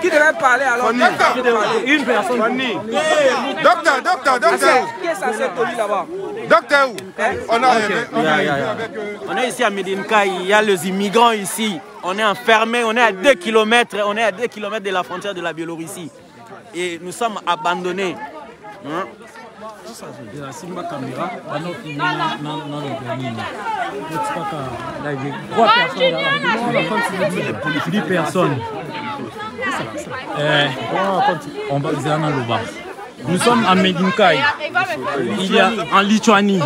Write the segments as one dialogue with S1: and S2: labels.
S1: Qui devait parler alors?
S2: Une personne.
S3: Docteur.
S1: Qui est censé être là-bas?
S3: Docteur où?
S2: On est ici à Medinka, il y a les immigrants ici. On est enfermés, on est à 2 km, de la frontière de la Biélorussie. Et nous sommes abandonnés. Hein?
S4: Nous sommes à Medinka, il y a en Lituanie.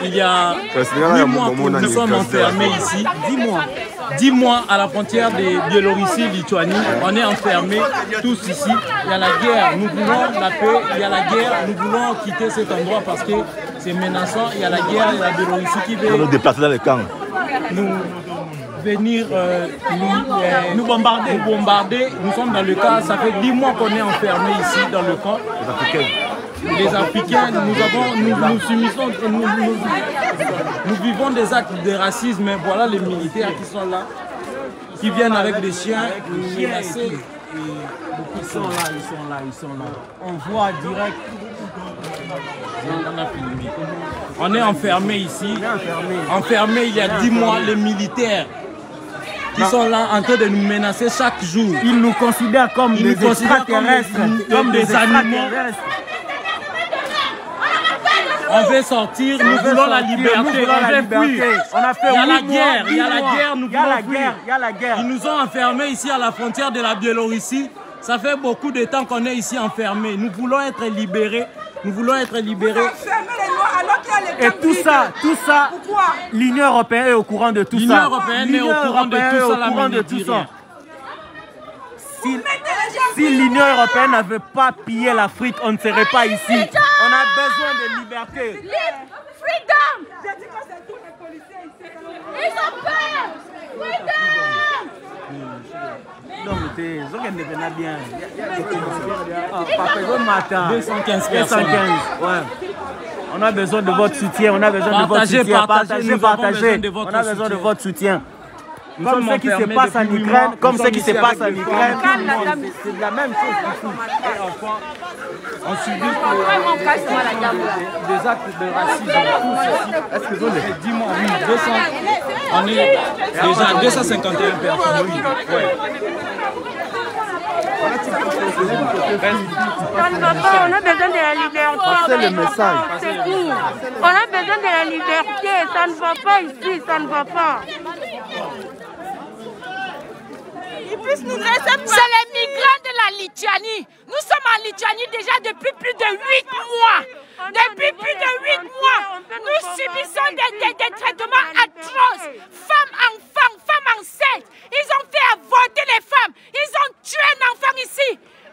S4: Il y a 8 mois que nous sommes enfermés ici. 10 mois à la frontière de Biélorussie-Lituanie. On est enfermés tous ici. Il y a la guerre, nous voulons la paix. Il y a la guerre, nous voulons quitter cet endroit parce que c'est menaçant. Il y a la guerre, il y a la Biélorussie qui veut
S5: nous déplacer dans les camps.
S4: Venir nous bombarder. Nous sommes dans le cas, ça fait 10 mois qu'on est enfermés ici dans le camp. Les Africains, nous subissons, nous vivons des actes de racisme. Voilà les militaires qui sont là, qui viennent avec des chiens, menacés. Ils sont là. On voit direct. On est enfermés ici. Enfermés il y a 10 mois, les militaires qui sont là en train de nous menacer chaque jour.
S2: Ils nous considèrent comme des extraterrestres,
S4: comme des animaux. On veut sortir, nous voulons la liberté, on veut fuir. Il y a la guerre, nous voulons fuir. Ils nous ont enfermés ici à la frontière de la Biélorussie. Ça fait beaucoup de temps qu'on est ici enfermés. Nous voulons être libérés.
S2: Et tout ça, l'Union européenne est au courant de tout ça.
S4: L'Union européenne est au courant de tout ça.
S2: Si l'Union européenne n'avait pas pillé l'Afrique, on ne serait pas ici. On a besoin de liberté.
S6: Freedom! J'ai dit que c'est tous les policiers ici. Ils ont peur! Freedom!
S2: Donc, ils ont bien. 215 personnes. Ouais. On a besoin de votre soutien. On a besoin de votre soutien. Partagez. On a besoin de votre soutien. Comme ce qui se passe en Ukraine, c'est la même chose ici.
S4: Et enfin, on subit des actes de racisme. Est-ce que vous avez 10 mois? Oui, 200. On est déjà 251 personnes. Oui. Ouais.
S6: Ça ne va pas, on a besoin de la liberté.
S3: C'est le message.
S6: On a besoin de la liberté, ça ne va pas ici, ça ne va pas. C'est les migrants de la Lituanie. Nous sommes en Lituanie déjà depuis plus de 8 mois. Depuis plus de 8 mois, nous subissons des traitements atroces. Femmes enceintes. Ils ont fait avorter les femmes. Ils ont tué un enfant ici.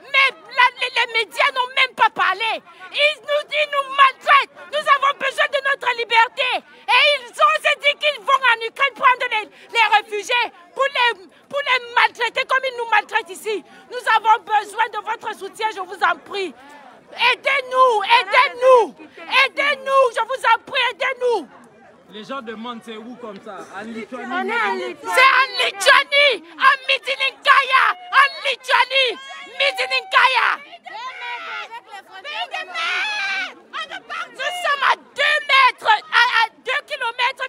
S6: Mais les médias n'ont même pas parlé. Ils nous maltraitent. Nous avons besoin de notre liberté. Et ils ont aussi dit qu'ils vont en Ukraine prendre les réfugiés pour les maltraiter comme ils nous maltraitent ici. Nous avons besoin de votre soutien, je vous en prie. Aidez-nous, je vous en prie, aidez-nous.
S4: Les gens demandent c'est où comme ça? En Lituanie.
S6: C'est en Lituanie, en Medinka, en Lituanie, Medinka. Nous sommes à 2 mètres, à 2 kilomètres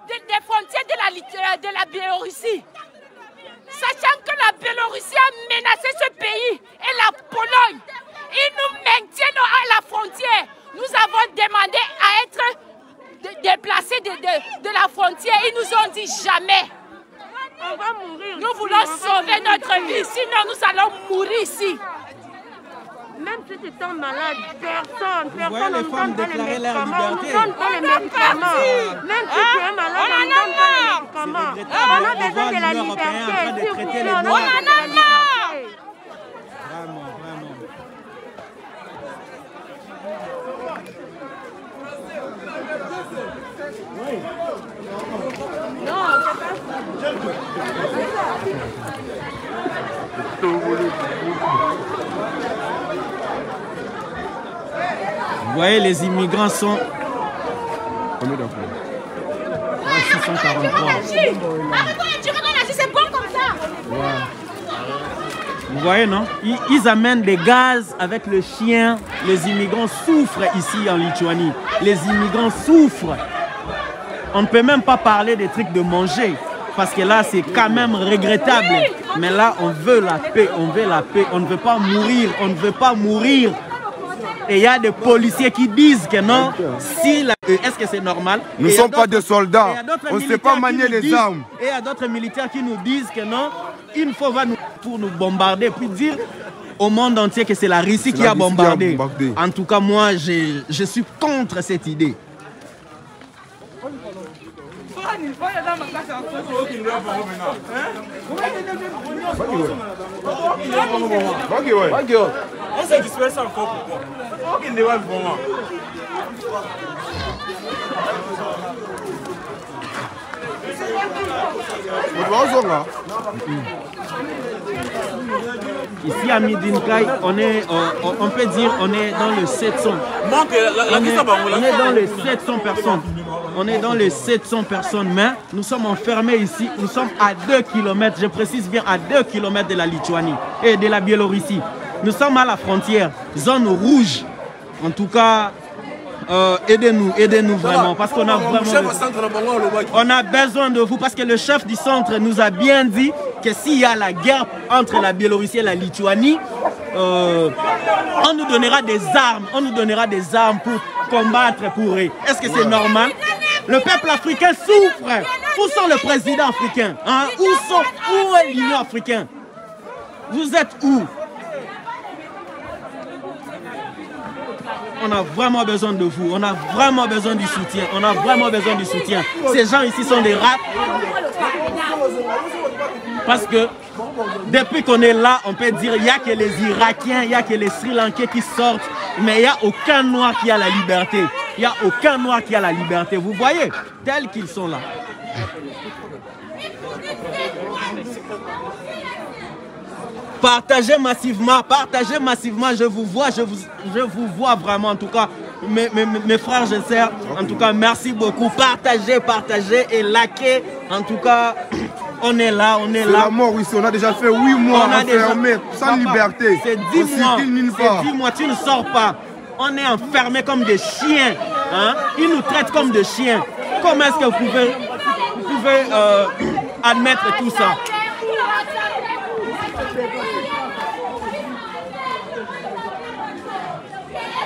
S6: des frontières de la Biélorussie. Sachant que la Biélorussie a menacé ce pays et la Pologne. Ils nous maintiennent à la frontière. Nous avons demandé à être déplacés de la frontière. Ils nous ont dit jamais. On va mourir. Nous voulons sauver notre vie, sinon nous allons mourir ici. Même si tu tombes malade, personne ne donne pas les médicaments. On ne donne pas les médicaments. Même si tu es malade, on ne donne pas les médicaments. On a besoin de la liberté. S'il vous plaît, on en a marre.
S2: Vraiment. Vous voyez, les immigrants sont...
S3: Combien d'enfants?
S2: 643.
S6: C'est bon comme ça.
S2: Vous voyez, non? Ils amènent des gaz avec le chien. Les immigrants souffrent ici en Lituanie. Les immigrants souffrent. On ne peut même pas parler des trucs de manger. Parce que là, c'est quand même regrettable. Mais là, on veut la paix. On veut la paix. On ne veut pas mourir. On ne veut pas mourir. Et il y a des policiers qui disent que non. Si est-ce que c'est normal?
S3: Nous ne sommes pas des soldats. On ne sait pas manier les armes.
S2: Et il y a d'autres militaires qui nous disent que non. Une fois pour nous bombarder. Puis dire au monde entier que c'est la Russie qui a bombardé. En tout cas, moi, je suis contre cette idée.
S4: On s'est dispersé encore pourquoi? Ok, ne va vraiment.
S2: Ici à Midinkai, on peut dire on est dans le 700. On est dans les 700 personnes. On est dans les 700 personnes, mais nous sommes enfermés ici. Nous sommes à 2 km, je précise bien à 2 km de la Lituanie et de la Biélorussie. Nous sommes à la frontière, zone rouge. En tout cas, aidez-nous vraiment, parce qu'on a vraiment on a besoin de vous, parce que le chef du centre nous a bien dit que s'il y a la guerre entre la Biélorussie et la Lituanie, on nous donnera des armes, pour combattre pour eux. Est-ce que c'est normal? Le peuple africain souffre. Où sont les présidents africains, hein? Où est l'Union africaine? Vous êtes où? On a vraiment besoin de vous, on a vraiment besoin du soutien, Ces gens ici sont des rats. Parce que depuis qu'on est là, on peut dire qu'il n'y a que les Irakiens, il n'y a que les Sri Lankais qui sortent, mais il n'y a aucun noir qui a la liberté. Il n'y a aucun noir qui a la liberté. Vous voyez, tels qu'ils sont là. Partagez massivement, je vous vois vraiment, en tout cas, mes frères et sœurs, en tout cas, merci beaucoup, partagez et likez, en tout cas, on est là. C'est
S3: la mort ici, on a déjà fait 8 mois enfermés, sans liberté.
S2: C'est 10 mois, tu ne sors pas, on est enfermés comme des chiens, hein? Ils nous traitent comme des chiens. Comment est-ce que vous pouvez admettre tout ça?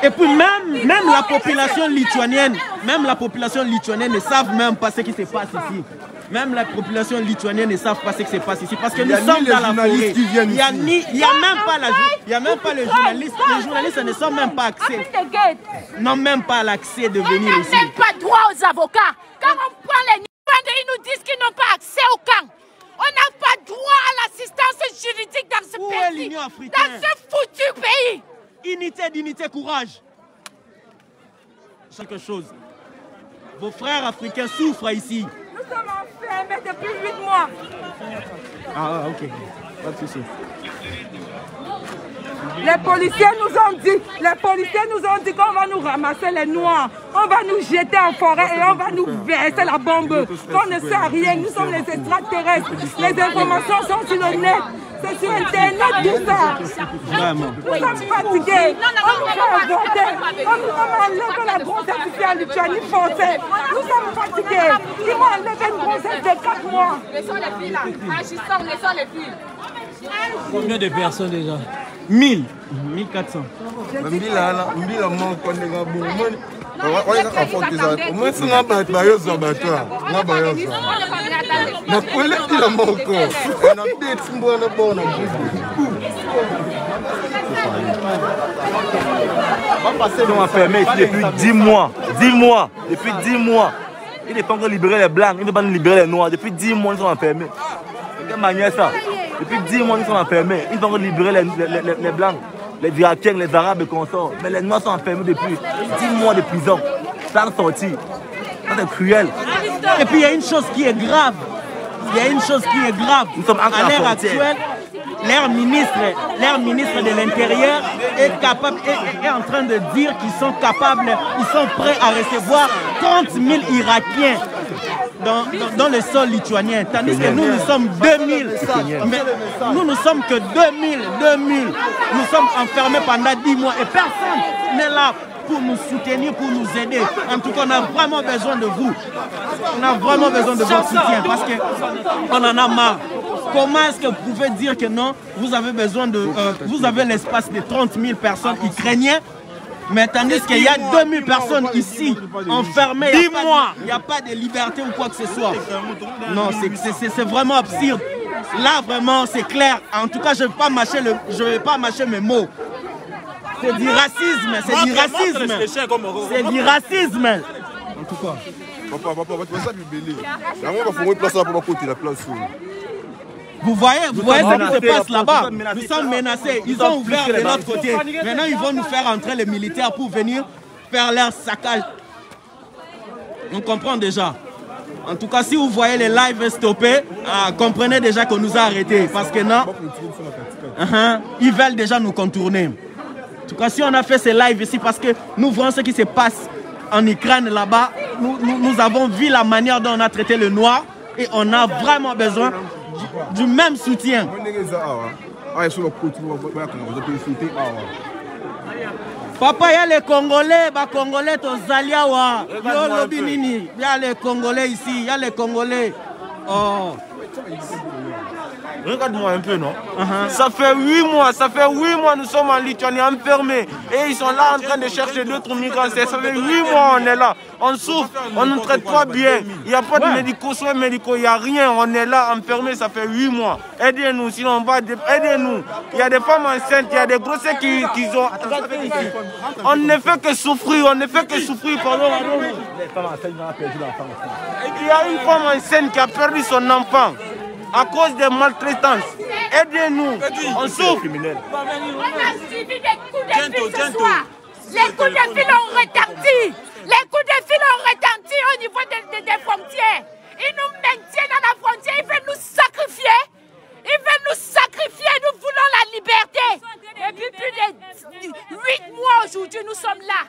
S2: Et puis même la population lituanienne, ne savent même pas ce qui se passe ici. Même la population lituanienne ne savent pas ce qui se passe ici. Parce que nous sommes dans la forêt. Il n'y a même pas les journalistes. Les journalistes ne sont même pas accès. N'ont même pas l'accès de venir ici.
S6: On n'a même pas droit aux avocats. Quand on prend les Nigériens, ils nous disent qu'ils n'ont pas accès au camp. On n'a pas droit à l'assistance juridique dans ce pays.
S2: Où est l'Union africaine?
S6: Dans ce foutu pays.
S2: Unité, dignité, courage. Quelque chose. Vos frères africains souffrent ici.
S5: Nous sommes enfermés depuis 8 mois.
S2: Ah, ok. Pas de souci.
S5: Les policiers nous ont dit qu'on va nous ramasser les noirs, on va nous jeter en forêt et on va nous verser la bombe. On ne sait rien, nous sommes les extraterrestres. Les informations sont sur le net, c'est sur Internet tout ça.
S2: Vraiment.
S5: Nous sommes fatigués, on nous fait avorter, on nous a enlevé la grossesse ici en Lituanie forcée. Nous sommes fatigués, ils m'ont enlevé une grossesse de 4 mois.
S6: Laissons les filles là, agissons, laissons les filles.
S4: Combien de personnes déjà?
S2: 1000, 1400.
S7: Nous enfermés ici depuis 10 mois. 10 mois. Depuis 10 mois. Ils ne peuvent pas libérer les blancs, ils ne peuvent pas libérer les noirs. Depuis 10 mois, ils sont enfermés. De quelle manière ça? Depuis 10 mois, ils sont enfermés. Ils vont libérer les blancs, les Irakiens, les Arabes et consorts. Mais les noirs sont enfermés depuis 10 mois de prison. Sans sortir. C'est cruel.
S2: Et puis il y a une chose qui est grave.
S7: Nous sommes
S2: à l'heure actuelle. Leur ministre de l'Intérieur est en train de dire qu'ils sont capables, ils sont prêts à recevoir 30 000 Irakiens. dans le sol lituanien, tandis que nous, nous sommes 2000. Mais nous sommes que 2000. Nous sommes enfermés pendant 10 mois et personne n'est là pour nous soutenir, pour nous aider. En tout cas, on a vraiment besoin de vous. On a vraiment besoin de votre soutien parce qu'on en a marre. Comment est-ce que vous pouvez dire que non, vous avez besoin de... vous avez l'espace de 30 000 personnes ukrainiennes, mais tandis qu'il y a 2000 personnes ici, enfermées, il n'y a pas de liberté ou quoi que ce soit. Non, c'est vraiment absurde. Là, vraiment, c'est clair. En tout cas, je ne vais pas mâcher mes mots. C'est du racisme, c'est du racisme. C'est du racisme. En tout cas.
S3: Papa, tu vas ça libérer. Là, on va faire une place là pour côté la place.
S2: Vous voyez ce qui se passe là-bas. Nous sommes menacés. Ils ont ouvert de l'autre côté. Maintenant, ils vont nous faire entrer les militaires pour venir faire leur saccage. On comprend déjà. En tout cas, si vous voyez les lives stoppés, comprenez déjà qu'on nous a arrêtés. Parce que non, ils veulent déjà nous contourner. En tout cas, si on a fait ces lives ici, parce que nous voyons ce qui se passe en Ukraine là-bas, nous avons vu la manière dont on a traité le noir et on a vraiment besoin du même soutien. Papa, il y a les Congolais, les Congolais, il y a les Congolais ici, il y a les Congolais. Oh.
S7: Regarde-moi un peu, non? Ça fait 8 mois, nous sommes en Lituanie enfermés. Et ils sont là en train de chercher d'autres migrants. Ça fait 8 mois, on est là. On souffre, on ne nous traite pas bien. Il n'y a pas de médicaux, soins médicaux, il n'y a rien. On est là enfermés, ça fait 8 mois. Aidez-nous, sinon on va... Aidez-nous. Il y a des femmes enceintes, il y a des grossesses qui ont... On ne fait que souffrir, pardon. Il y a une femme enceinte qui a perdu son enfant à cause des maltraitances. Aidez-nous, on souffre.
S6: On a suivi des coups de fil ce soir. Les coups de fil ont retenti. Les coups de fil ont retenti au niveau des frontières. Ils nous maintiennent à la frontière, ils veulent nous sacrifier. Nous voulons la liberté. Depuis plus de 8 mois aujourd'hui, nous sommes là.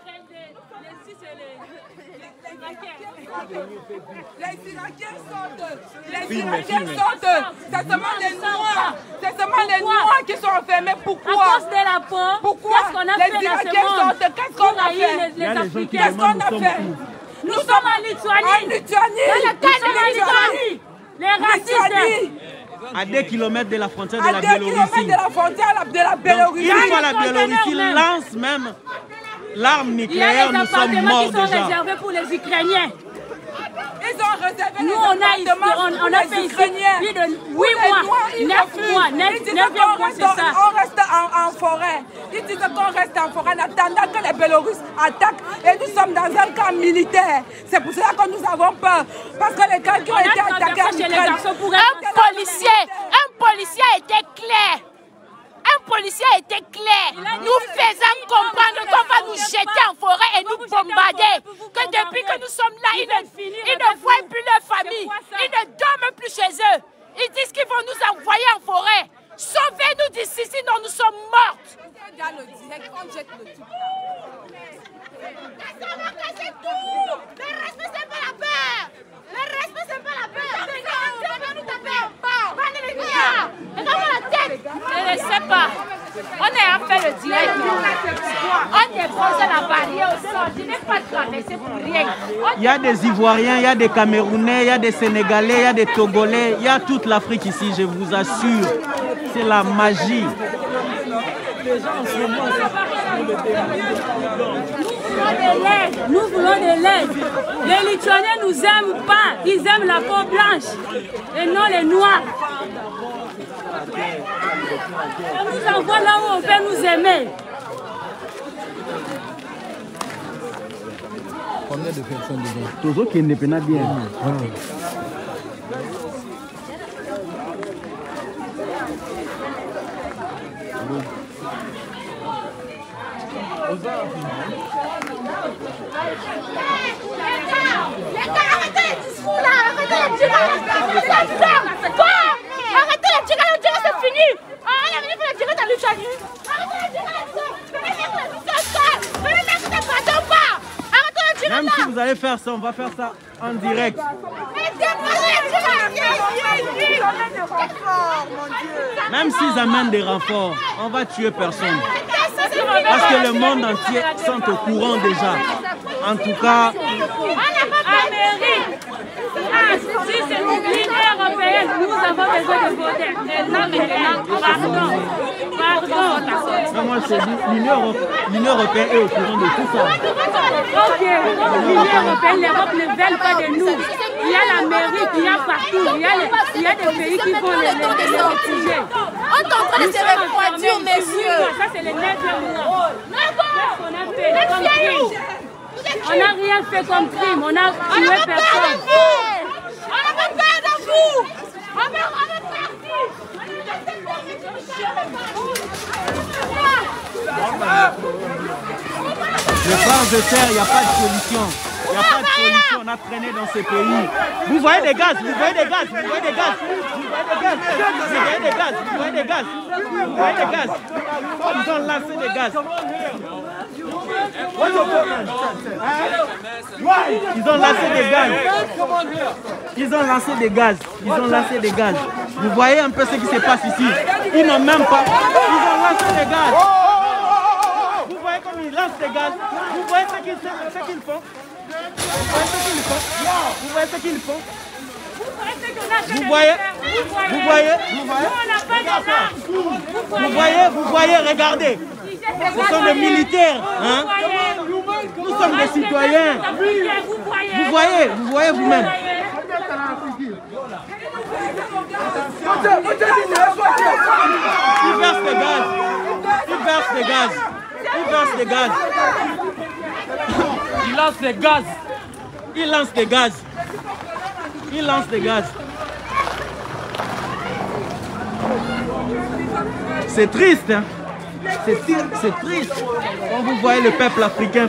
S5: Les Irakiens sortent. C'est seulement les Noirs. C'est seulement les Noirs qui sont enfermés. Pourquoi?
S8: À cause de la peau.
S5: Pourquoi? Les Irakiens sortent. Qu'est-ce qu'on a fait? Qu'est-ce qu'on a fait?
S8: Nous sommes en Lituanie.
S5: En Lituanie.
S8: Les racistes.
S2: À 2 km de la frontière de la Biélorussie.
S5: À 2 km de la frontière de la Biélorussie.
S2: Une fois la Biélorussie lance même l'arme nucléaire, nous sommes morts déjà.
S8: Il y a des appartements qui sont réservés pour les Ukrainiens.
S5: Ils ont réservé
S8: nous, on a fait ici plus de 8 mois, 9 mois, c'est ça.
S5: On reste en forêt. Ils disent qu'on reste en forêt en attendant que les Biélorusses attaquent. Et nous sommes dans un camp militaire. C'est pour cela que nous avons peur. Parce que les camps qui ont été attaqués en Ukraine...
S6: Un policier a été clair. Nous faisons comprendre qu'on va nous jeter en forêt et nous bombarder. Que depuis que nous sommes là, ils ne voient plus leur famille. Ils ne dorment plus chez eux. Ils disent qu'ils vont nous envoyer en forêt. Sauvez-nous d'ici, sinon nous sommes mortes. On va casser tout. Le reste, c'est pas la peur. Je ne sais pas. On est en fait le direct. On dépose la barrière au sol. Je n'ai pas traversé pour rien.
S2: Il y a des Ivoiriens, il y a des Camerounais, il y a des Sénégalais, il y a des Togolais. Il y a toute l'Afrique ici, je vous assure. C'est la magie.
S8: Nous voulons de l'aide. Les Lituaniens ne nous aiment pas. Ils aiment la peau blanche et non les noirs. On nous envoie là où on peut nous aimer.
S4: Combien de personnes dedans?
S2: Toujours qui n'est pas bien.
S6: Les gars, arrêtez les discours là, arrêtez les tirs. Arrêtez les tirs, c'est fini. On est venu pour les tirer dans le Lituanie. Arrêtez les tirs, venez mettre des bâtons pas. Arrêtez les tirs là.
S2: Même si vous allez faire ça, on va faire ça en direct.
S6: Aidez
S2: Même s'ils amènent des renforts, on va tuer personne. Parce que le monde entier sont au courant déjà. En tout cas...
S8: Amérique, si c'est l'Union européenne, nous avons besoin de voter. Pardon.
S2: Non, moi je te dis, l'Union européenne est au courant de tout ça.
S8: Ok, l'Union européenne, l'Europe ne veulent pas de nous. Il y a l'Amérique, il y a partout, il y a des pays qui vont les réfugiés.
S6: On est en train de se refroidir, messieurs.
S8: Ça, c'est les 9 mois. On n'a rien fait comme crime, on a tué personne.
S6: On n'a pas peur de vous. On est
S2: Les frères de terre, il n'y a pas de solution. Il n'y a pas de solution, on a traîné dans ces pays. Vous voyez des gaz, vous voyez des gaz, vous voyez des gaz, vous voyez des gaz, vous voyez des gaz, vous voyez des gaz. Ils ont lancé des gaz. Ils ont lancé des gaz. Ils ont lancé des gaz. Ils ont lancé des gaz. Vous voyez un peu ce qui se passe ici. Ils n'ont même pas. Ils ont lancé des gaz. Vous voyez comme ils lancent des gaz. Vous voyez ce qu'ils font. Vous voyez ce qu'ils font. Vous voyez, vous voyez, regardez. Ce sont des militaires, hein? Nous sommes des citoyens. Vous voyez vous-même. Ils versent des gaz. Ils versent des gaz. Ils versent des gaz. Ils lancent des gaz. Ils lancent des gaz. Ils lancent des gaz. C'est triste, hein? C'est triste quand vous voyez le peuple africain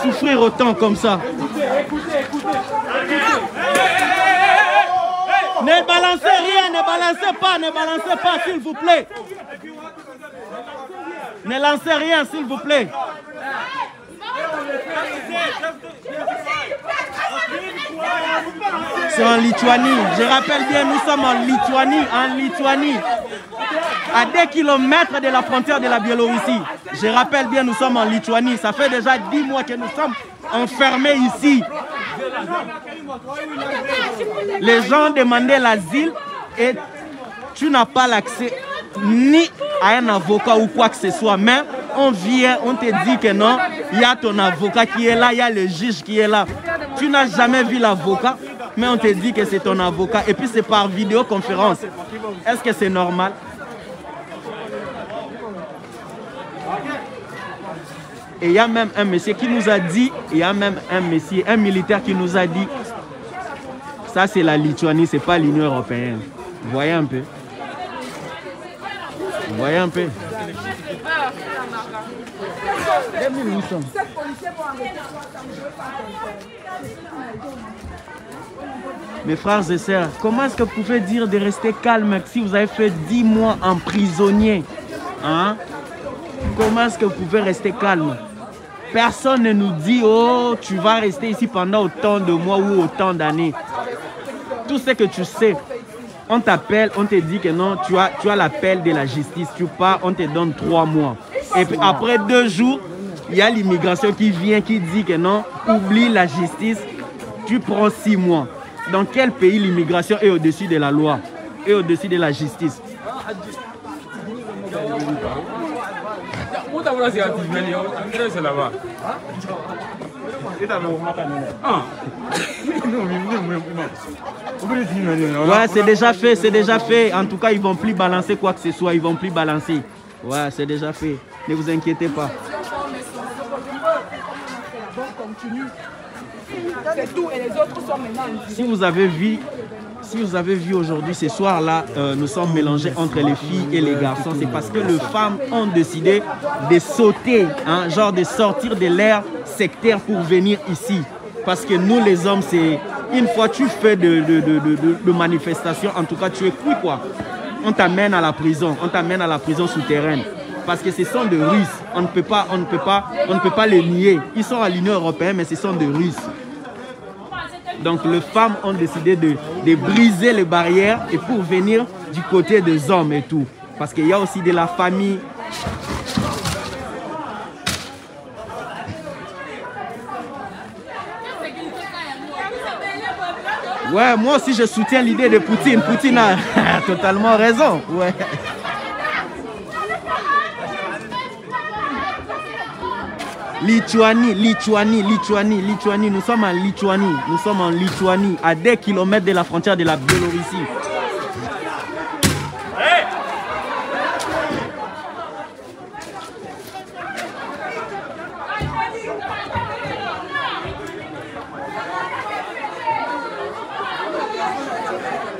S2: souffrir autant comme ça. Ne balancez rien, ne balancez pas, s'il vous plaît. Ne lancez rien, s'il vous plaît. C'est en Lituanie. Je rappelle bien, nous sommes en Lituanie. À 2 kilomètres de la frontière de la Biélorussie. Je rappelle bien, nous sommes en Lituanie. Ça fait déjà 10 mois que nous sommes enfermés ici. Les gens demandaient l'asile et tu n'as pas l'accès ni à un avocat ou quoi que ce soit. Mais on vient, on te dit que non, il y a ton avocat qui est là, il y a le juge qui est là. Tu n'as jamais vu l'avocat, mais on te dit que c'est ton avocat. Et puis c'est par vidéoconférence. Est-ce que c'est normal? Et il y a même un monsieur qui nous a dit, un militaire qui nous a dit, ça c'est la Lituanie, c'est pas l'Union européenne. Vous voyez un peu? Vous voyez un peu? Mes frères et sœurs, comment est-ce que vous pouvez dire de rester calme si vous avez fait 10 mois en prisonnier? Hein? Comment est-ce que vous pouvez rester calme? Personne ne nous dit, oh, tu vas rester ici pendant autant de mois ou autant d'années. Tout ce que tu sais, on t'appelle, on te dit que non, tu as l'appel de la justice. Tu pars, on te donne 3 mois. Et puis après 2 jours, il y a l'immigration qui vient, qui dit que non, oublie la justice, tu prends 6 mois. Dans quel pays l'immigration est au-dessus de la loi, est au-dessus de la justice? Ouais, c'est déjà fait. En tout cas, ils vont plus balancer quoi que ce soit. Ils vont plus balancer. Ouais, c'est déjà fait. Ne vous inquiétez pas. Si vous avez vu aujourd'hui, ce soir-là, nous sommes mélangés entre les filles et les garçons. C'est parce que les femmes ont décidé de sauter, hein, genre de sortir de l'ère sectaire pour venir ici. Parce que nous, les hommes, c'est une fois tu fais de manifestations, en tout cas, tu es cuit, quoi. On t'amène à la prison, souterraine. Parce que ce sont des Russes. On ne peut pas les nier. Ils sont à l'Union européenne, mais ce sont des Russes. Donc les femmes ont décidé de briser les barrières et pour venir du côté des hommes et tout. Parce qu'il y a aussi de la famille. Ouais, moi aussi je soutiens l'idée de Poutine. Poutine a totalement raison. Ouais. Lituanie, nous sommes en Lituanie, à des kilomètres de la frontière de la Biélorussie.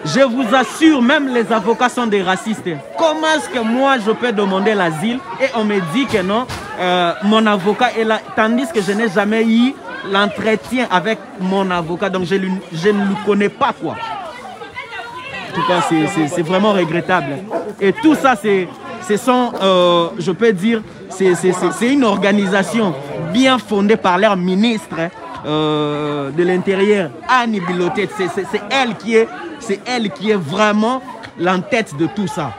S2: Je vous assure, même les avocats sont des racistes. Comment est-ce que moi je peux demander l'asile et on me dit que non, mon avocat est là, tandis que je n'ai jamais eu l'entretien avec mon avocat, donc je ne le connais pas quoi. En tout cas, c'est vraiment regrettable. Et tout ça, je peux dire, c'est une organisation bien fondée par leur ministre de l'Intérieur, Annie Bilotet. C'est elle qui est vraiment l'entête de tout ça.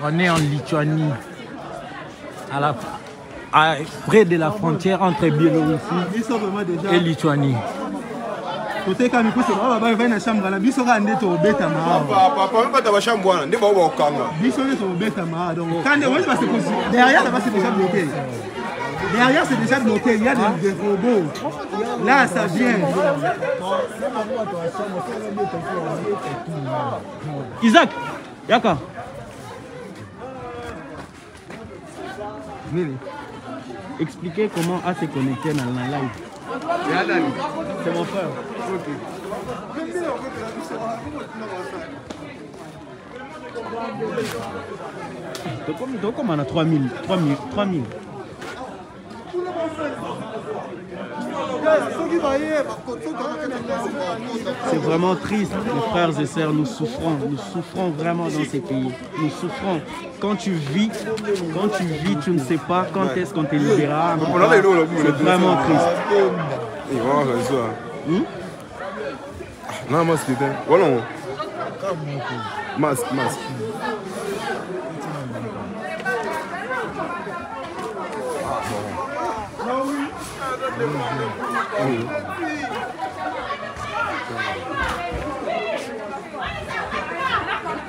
S4: On est en Lituanie, près de la frontière entre Biélorussie et Lituanie.
S3: Derrière, c'est déjà bloqué, il y a des robots. Là, ça vient.
S2: Isaac, d'accord. Expliquez comment A s'est connecté dans la live. C'est mon frère. Donc, comme on a 3000. C'est vraiment triste, mes frères et sœurs, nous souffrons vraiment dans ces pays, nous souffrons. Quand tu vis, tu ne sais pas quand est-ce qu'on te libérera. C'est vraiment triste.
S3: Non, masque, voilà. Masque.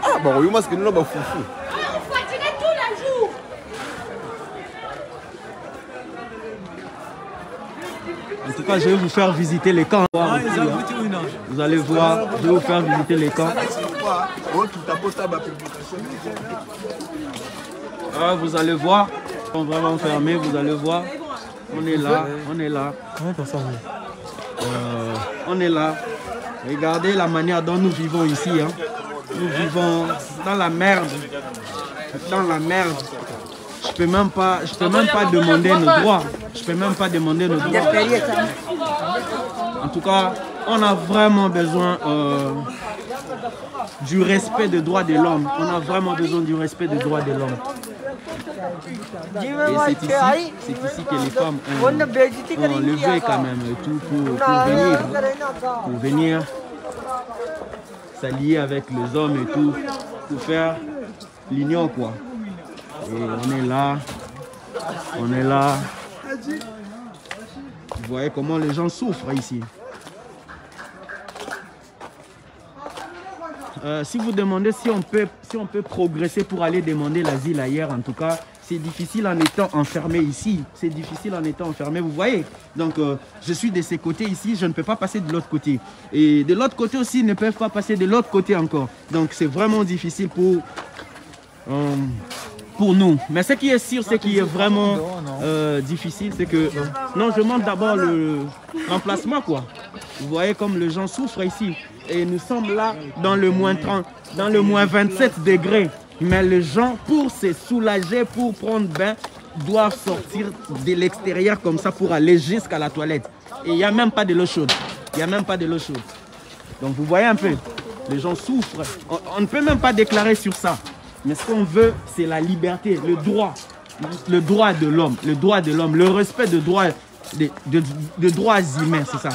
S3: Ah bon, oui, masque, nous n'avons pas foufou.
S6: Vous fatiguez tous les jours.
S2: En tout cas, je vais vous faire visiter les camps. Vous allez voir, je vais vous faire visiter les camps. Ah, vous allez voir, ils sont vraiment fermés, vous allez voir. On est là. On est là. Regardez la manière dont nous vivons ici. Hein. Nous vivons dans la merde. Je peux même pas demander nos droits. En tout cas, on a vraiment besoin du respect des droits de l'homme. Et c'est ici que les femmes ont levé quand même tout pour venir s'allier avec les hommes et tout, pour faire l'union quoi. Et on est là. Vous voyez comment les gens souffrent ici. Si vous demandez si on peut progresser pour aller demander l'asile ailleurs, en tout cas, c'est difficile en étant enfermé ici. Vous voyez. Donc, je suis de ces côtés ici, je ne peux pas passer de l'autre côté. Et de l'autre côté aussi, ils ne peuvent pas passer de l'autre côté encore. Donc, c'est vraiment difficile pour nous. Mais ce qui est sûr, ce qui est vraiment difficile, c'est que... Non, je montre d'abord l'emplacement, quoi. Vous voyez comme les gens souffrent ici. Et nous sommes là dans le moins 30, dans le moins 27 degrés. Mais les gens, pour se soulager, pour prendre bain, doivent sortir de l'extérieur comme ça pour aller jusqu'à la toilette. Et il n'y a même pas de l'eau chaude. Donc vous voyez un peu, les gens souffrent. On ne peut même pas déclarer sur ça. Mais ce qu'on veut, c'est la liberté, le droit. le droit de l'homme, le respect de droits humains, c'est ça.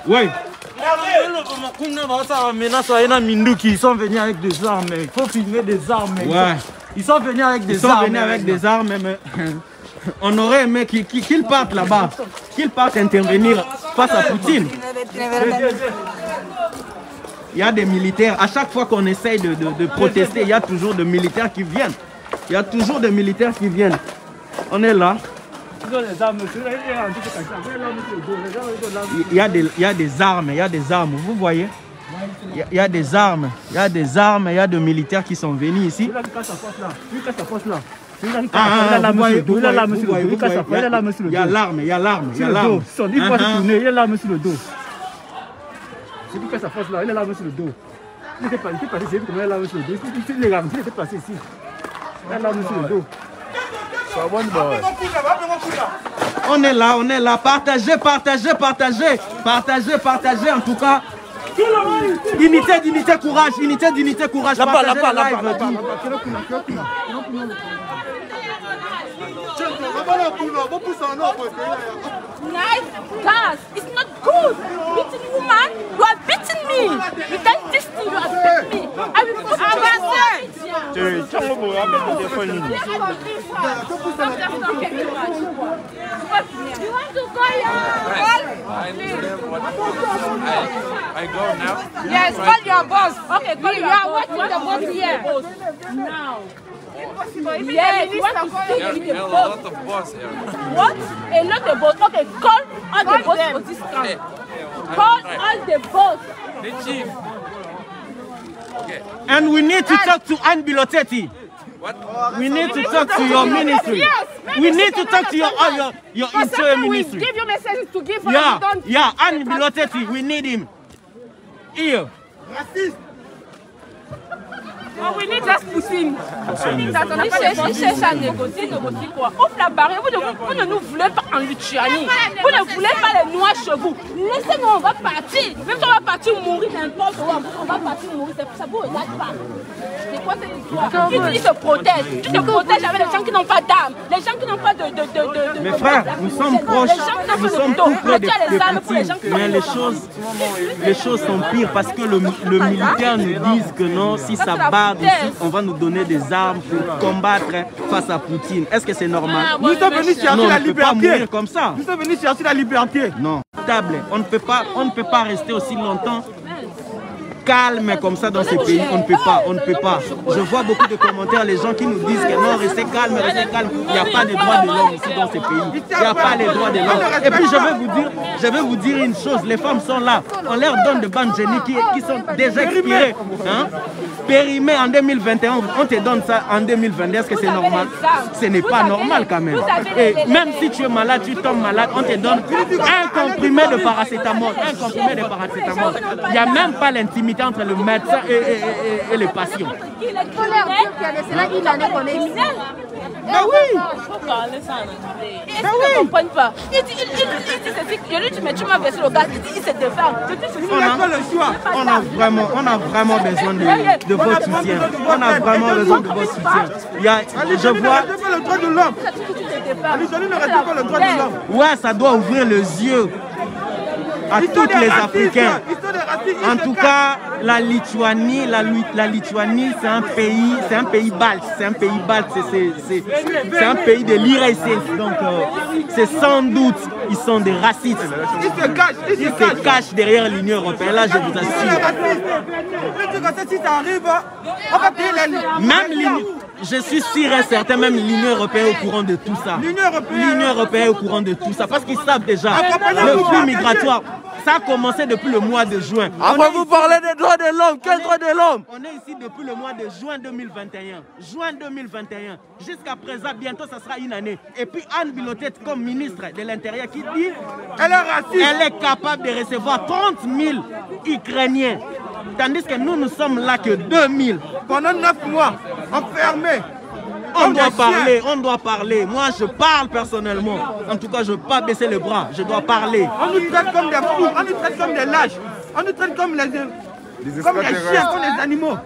S2: Oui.
S4: Ils sont venus avec des armes. Il faut filmer des armes.
S2: Ouais.
S4: Ils sont venus avec des
S2: armes. Mais on aurait aimé qu'ils partent là-bas. Qu'ils partent intervenir face à Poutine. Il y a des militaires. À chaque fois qu'on essaye de protester, il y a toujours des militaires qui viennent. On est là. Il y a des armes, vous voyez. Il y a des armes, il y a des militaires qui sont venus ici. Il y a l'arme. Il y a l'arme sur le dos. C'est lui qui a sa force là, il est l'arme sur le dos. Il n'était pas ici, il a l'arme sur le dos. Il était passé ici. Il a l'arme sur le dos. On est là, partagez en tout cas. Unité, courage, partagez le live.
S6: Nice guys, it's not good. Beating woman, you are beating me. You done this thing, you have beaten me. I will put you You want to go
S1: I go now?
S6: Yes, call your boss. Okay, call you are watching the boss here. Now. Yes, you want to speak with the boss.
S1: A lot of boss here.
S6: What? A lot of boss. Okay, call all the boss for this camp. Call all the boss.
S1: The chief. Okay.
S2: And we need to talk to Anne Biloteti.
S1: What?
S2: We need to talk to your ministry. We need to talk to your interior ministry.
S6: Give you messages to give.
S2: Yeah, Anne Biloteti, we need him. Here.
S6: Oh, we need just Poutine. Il cherche à négocier quoi? Ouvre la barrière. Vous ne nous voulez pas en Lituanie. Vous ne voulez pas les noirs chez vous. Laissez-nous, on va partir. Même si on va partir mourir n'importe où, on va partir mourir. Ça vous regarde pas. C'est quoi cette histoire? Tu te protèges. Tu te protèges avec les gens qui n'ont pas d'armes. Les gens qui n'ont pas de...
S2: Mes frères, nous sommes proches. Nous sommes tout près de Poutine. Mais les choses sont pires parce que le militaire nous dit que non, si ça bat, ici, on va nous donner des armes pour combattre face à Poutine. Est-ce que c'est normal?
S3: Nous sommes venus chercher la liberté.
S2: Comme ça.
S3: Nous sommes venus chercher la liberté.
S2: Non. On ne peut pas rester aussi longtemps calme comme ça dans ces pays. On ne peut pas. Je vois beaucoup de commentaires, les gens qui nous disent que non, restez calme. Il n'y a pas de droits de l'homme ici dans ces pays. Il n'y a pas les droits de l'homme. Et puis je vais vous dire une chose, les femmes sont là. On leur donne de bandes géniques qui sont déjà expirées. Hein? Périmées en 2021, on te donne ça en 2022. Est-ce que c'est normal? Ce n'est pas normal quand même. Et même si tu es malade, tu tombes malade, on te donne un comprimé de paracétamol. Il n'y a même pas l'intimité entre le médecin et les patients.
S6: C'est là qu'il en est qu'on est criminel.
S2: Ben oui.
S6: Ils ne comprennent pas. Il dit ceci. Je lui dis, mais tu m'as versé le gaz. Il dit, il se défend.
S2: On a vraiment besoin de votre soutien. On a vraiment besoin de votre soutien. Je vois...
S3: le droit de l'homme. L'Italie ne respecte pas le droit de l'homme.
S2: Ouais, ça doit ouvrir les yeux à tous les Africains. En tout cas, la Lituanie, c'est un pays balte. C'est un pays de l'IRSS. Donc, c'est sans doute, ils sont des racistes. Ils se cachent derrière l'Union européenne. Là, je vous assure.
S3: Si ça arrive, on va payer les...
S2: Même je suis sûr et certain, même l'Union européenne est au courant de tout ça. L'Union européenne est au courant de tout ça. Parce qu'ils savent déjà, le flux migratoire, ça a commencé depuis le mois de juin.
S7: Après vous parlez des droits de l'homme, quels droits de l'homme?
S2: On est ici depuis le mois de juin 2021. Jusqu'à présent, bientôt, ça sera une année. Et puis Anne Biloteti, comme ministre de l'Intérieur, qui dit elle est capable de recevoir 30 000 Ukrainiens. Tandis que nous sommes là que 2000.
S3: Pendant 9 mois, enfermés.
S2: On doit parler. Moi, je parle personnellement. En tout cas, je ne veux pas baisser les bras. Je dois parler.
S3: On nous traite comme des fous, on nous traite comme des lâches. On nous traite comme les chiens, comme les animaux.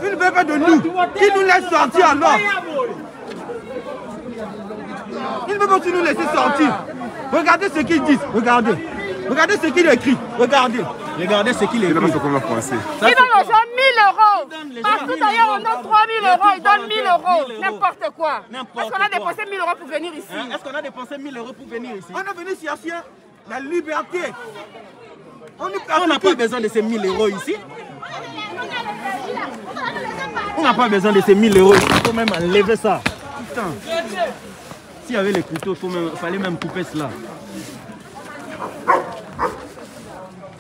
S3: Ils ne veulent pas de nous. Qui nous laisse sortir alors? Ils ne veulent pas nous laisser sortir. Regardez ce qu'ils disent. Regardez. Regardez ce qu'il écrit. Regardez. Regardez ce qu'il écrit.
S6: Ils donnent aux gens 1000 euros. Partout d'ailleurs, on donne 3000 euros. Ils donnent 1000 euros. N'importe quoi. Est-ce qu'on a dépensé 1000 euros pour venir ici?
S2: Est-ce qu'on a dépensé 1000 euros pour venir ici?
S3: On est venu chercher la liberté.
S2: On n'a pas besoin de ces 1000 euros ici. On n'a pas besoin de ces 1000 euros ici. Il faut même enlever ça. Putain. S'il y avait les couteaux, il fallait même couper cela.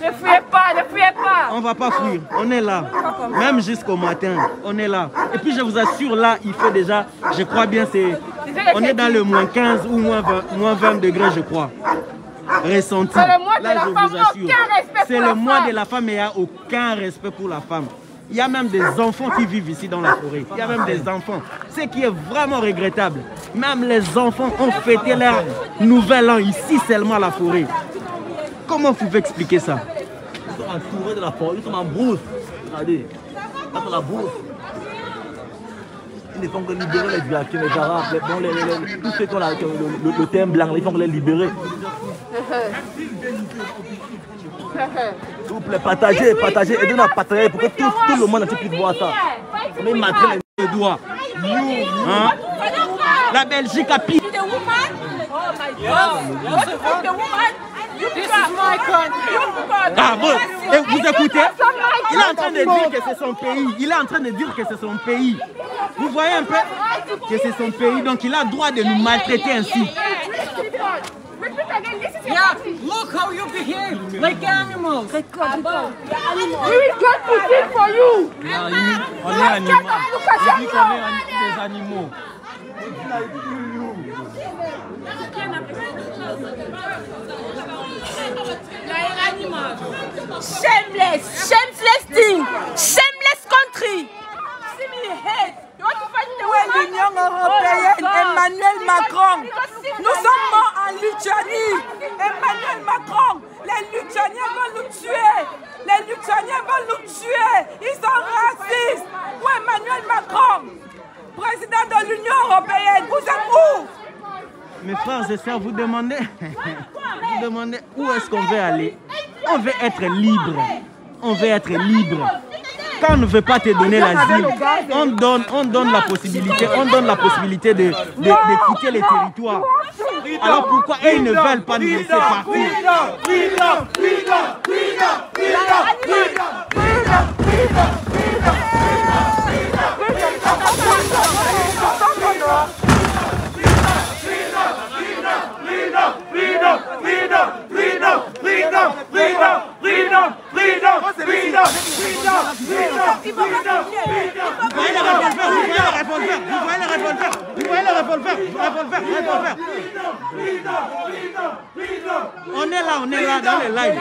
S6: Ne fuyez pas, ne fuyez pas.
S2: On ne va pas fuir, on est là. Même jusqu'au matin, on est là. Et puis je vous assure, là, il fait déjà, je crois bien, on est dans le moins 15 ou moins 20 degrés, je crois. Ressenti.
S6: C'est le mois de
S2: là,
S6: la
S2: je
S6: femme,
S2: vous assure.
S6: aucun respect
S2: C'est
S6: pour
S2: le
S6: la
S2: mois
S6: femme.
S2: de la femme et il n'y a aucun respect pour la femme. Il y a même des enfants qui vivent ici dans la forêt. Il y a même des enfants. Ce qui est vraiment regrettable. Même les enfants ont fêté leur nouvel an ici seulement à la forêt. Comment vous pouvez expliquer ça?
S7: Ils sont entourés de la forêt, ils sont en brousse. Regardez, là dans la brousse. Ils ne font que libérer les Irakiens, les Arabes, tous ceux qui ont le thème blanc, ils font que les libérer. S'il vous plaît, partagez, aidez-nous à partager pour que tout le monde puisse voir ça. On est matré les doigts.
S2: Hein? La Belgique a pire. Ah bon, et vous écoutez? Il est en train de dire que c'est son pays. Il est en train de dire que c'est son pays. Vous voyez un peu que c'est son pays, donc il a le droit de nous maltraiter ainsi.
S8: Yeah, look how you behave, like animals.
S6: We will get to kill for you.
S4: On est animaux. Il dit qu'on est des animaux.
S6: Shameless thing, shameless country.
S5: Où est l'Union européenne? Emmanuel Macron. Nous sommes morts en Lituanie. Emmanuel Macron. Les Lituaniens vont nous tuer. Les Lituaniens vont nous tuer. Ils sont racistes. Où est Emmanuel Macron? Président de l'Union européenne. Vous êtes où?
S2: Mes frères et sœurs, vous demandez où est-ce qu'on veut aller. On veut être libre. On veut être libre. Quand on ne veut pas te donner l'asile, on donne la possibilité de quitter les territoires. Alors pourquoi ils ne veulent pas nous laisser partir? On est là dans les lives.